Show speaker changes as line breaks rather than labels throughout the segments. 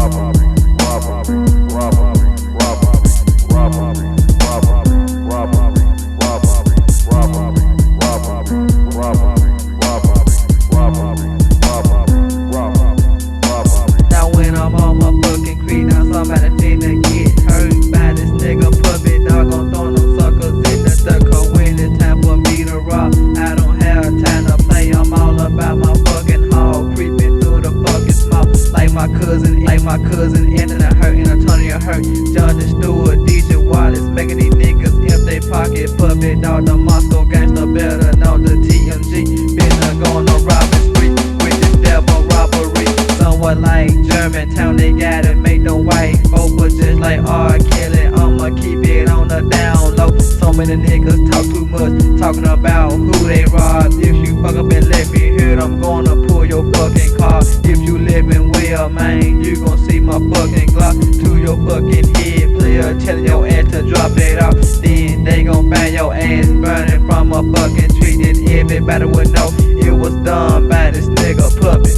Now when I'm on my fucking creek, now somebody finna get hurt by this nigga puppet dog. Gon' throw them suckers in the duck, 'cause when it's time for me to rob, I don't have time to play. I'm all about my fucking hog, creeping through the fucking smoke like my cousin ended up hurting Antonio hurt. John the Stewart, DJ Wallace, making these niggas empty pocket. Puppet dog, the Moscow gangster, better know the TMG. Been going on Robbery Street with the devil robbery. Somewhat like Germantown, they gotta make them white folk, but just like R. Kelly, I'ma keep it on the down low. So many niggas talk too much, talking about who they rob. If you fuck up and let me hear it, I'm gonna pull your fucking car. If you living well, man, you gon' see my fucking Glock to your fucking head. Player telling your ass to drop it off, then they gon' find your ass burning from a fucking tree. Then everybody would know it was done by this nigga puppet.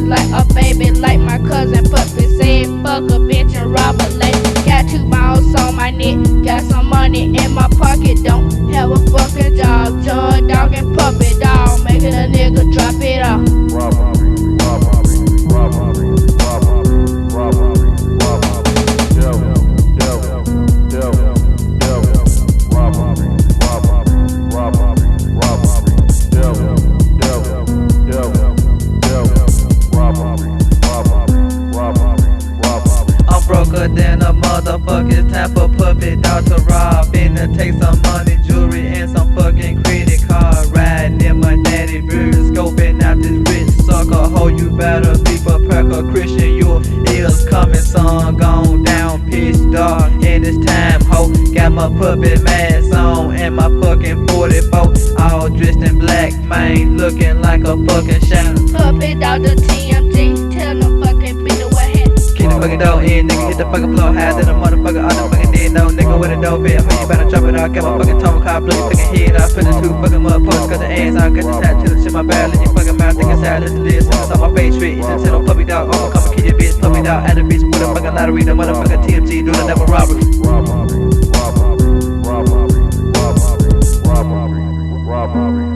Like a baby, like my cousin puppet said, fuck a bitch and rob a lady. Got 2 balls on my neck, got some money in my pocket, don't have a fucking job. John dog and puppet dog, making a nigga drop it off.
Broker than a motherfucker, it's time for puppet dog to rob. Finna take some money, jewelry, and some fucking credit card. Riding in my daddy bird, scoping out this rich sucker. Ho, you better be prepared, 'cause Christian, your ears coming, son. Gone down, pitch dark, and it's time, ho. Got my puppet mask on and my fucking 44, all dressed in black, man, looking like a fucking shadow.
Puppet dog the TMG, tell them fucking bitch what happened.
Keep the fucking door in, nigga, hit the fucking floor higher than a motherfucker. All the fucking dead, no nigga with a dope bit. When you better drop it out, got my fucking tone car, blow your fucking head off. Put the 2 fucking motherfuckers, got the ass out, got the side to the shit, my barrel in your fucking mouth. Think it's how listen to this, it's on my face street. Tell them puppy dog, I'ma come and kill your bitch. Puppy dog, at the bitch with a fucking lottery. The motherfucking TMG doing another robbery.
Robbery.